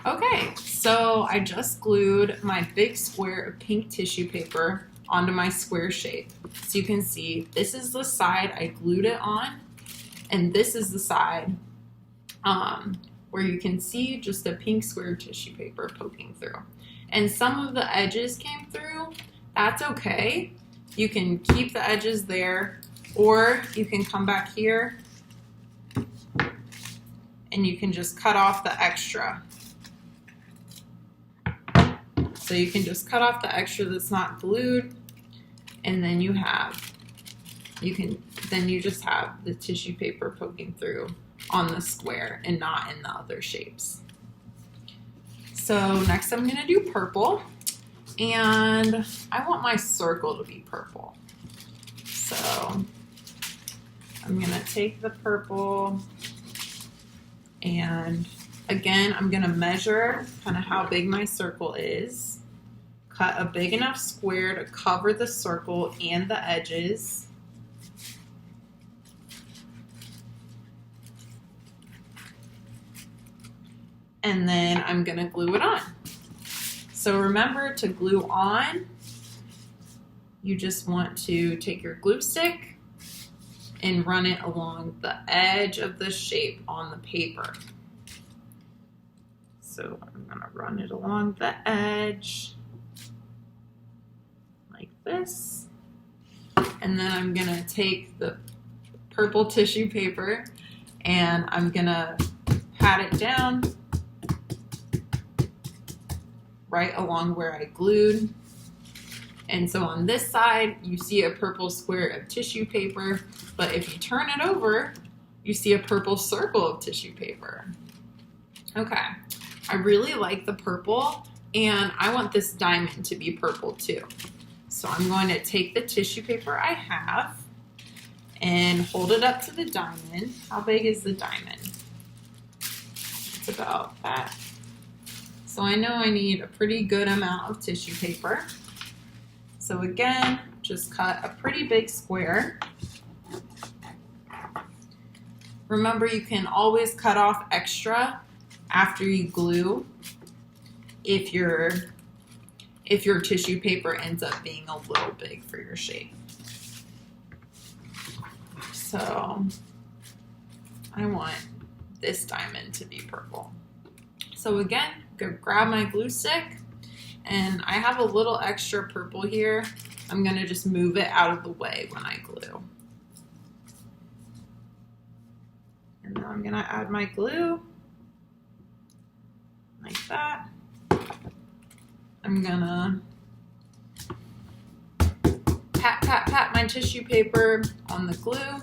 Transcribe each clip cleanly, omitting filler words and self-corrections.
Okay, so I just glued my big square of pink tissue paper onto my square shape. So you can see this is the side I glued it on, and this is the side where you can see just a pink square tissue paper poking through. And some of the edges came through. That's okay. You can keep the edges there, or you can come back here and you can just cut off the extra. So you can just cut off the extra that's not glued, and then you just have the tissue paper poking through on the square and not in the other shapes. So next I'm gonna do purple, and I want my circle to be purple. So I'm gonna take the purple, and again, I'm gonna measure kind of how big my circle is. Cut a big enough square to cover the circle and the edges. And then I'm gonna glue it on. So remember, to glue on, you just want to take your glue stick and run it along the edge of the shape on the paper. So I'm gonna run it along the edge like this. And then I'm gonna take the purple tissue paper and I'm gonna pat it down right along where I glued. And so on this side, you see a purple square of tissue paper, but if you turn it over, you see a purple circle of tissue paper. Okay, I really like the purple, and I want this diamond to be purple too. So I'm going to take the tissue paper I have and hold it up to the diamond. How big is the diamond? It's about that. So I know I need a pretty good amount of tissue paper. So again, just cut a pretty big square. Remember, you can always cut off extra after you glue if your tissue paper ends up being a little big for your shape. So I want this diamond to be purple. So again, go grab my glue stick, and I have a little extra purple here. I'm gonna just move it out of the way when I glue. And then I'm gonna add my glue, like that. I'm gonna pat my tissue paper on the glue,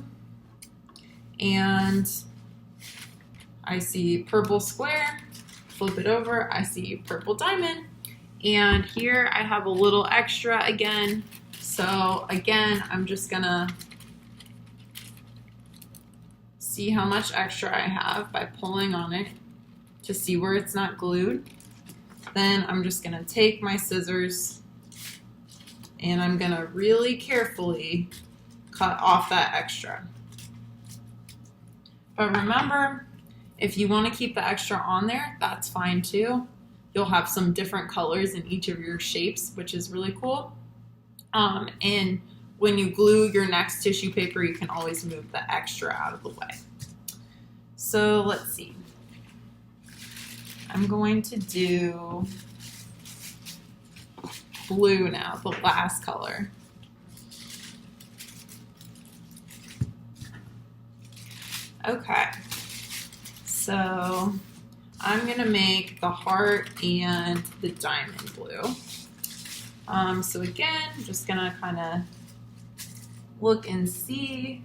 and I see purple square. Flip it over, I see purple diamond, and here I have a little extra again. So again, I'm just gonna see how much extra I have by pulling on it to see where it's not glued. Then I'm just gonna take my scissors and I'm gonna really carefully cut off that extra. But remember, if you want to keep the extra on there, that's fine too. You'll have some different colors in each of your shapes, which is really cool. And when you glue your next tissue paper, you can always move the extra out of the way. So let's see. I'm going to do blue now, the last color. Okay. So I'm gonna make the heart and the diamond blue. So again, just gonna kind of look and see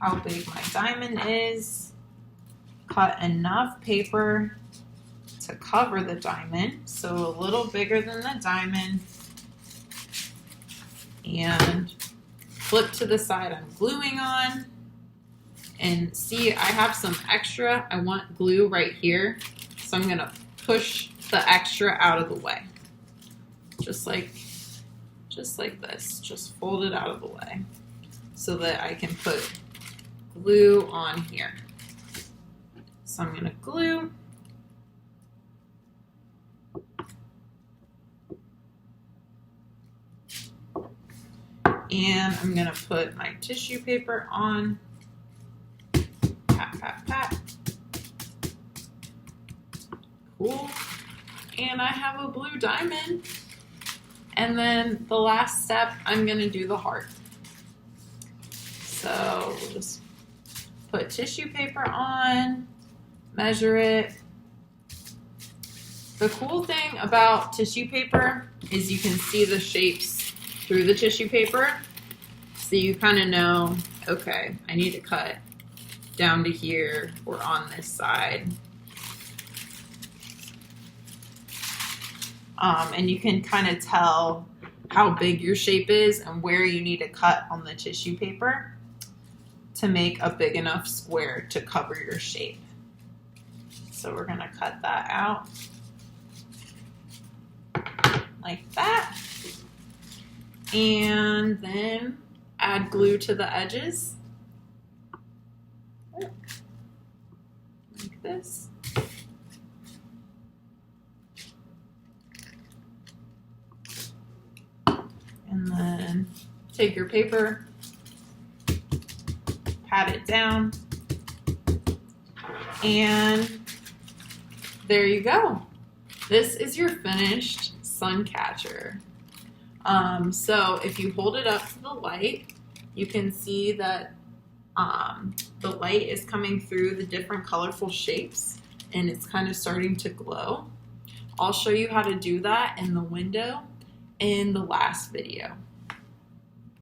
how big my diamond is. Cut enough paper to cover the diamond, so a little bigger than the diamond. And flip to the side I'm gluing on. And see, I have some extra. I want glue right here. So I'm gonna push the extra out of the way. Just like this, just fold it out of the way so that I can put glue on here. So I'm gonna glue, And I'm gonna put my tissue paper on. Pat, pat, pat. Cool. And I have a blue diamond. And then the last step, I'm gonna do the heart. So we'll just put tissue paper on, measure it. The cool thing about tissue paper is you can see the shapes through the tissue paper. So you kind of know, okay, I need to cut down to here or on this side. And you can kind of tell how big your shape is and where you need to cut on the tissue paper to make a big enough square to cover your shape. So we're gonna cut that out like that. And then add glue to the edges. Like this. And then take your paper, pat it down, and there you go. This is your finished sun catcher. So if you hold it up to the light, you can see that the light is coming through the different colorful shapes and it's kind of starting to glow. I'll show you how to do that in the window in the last video.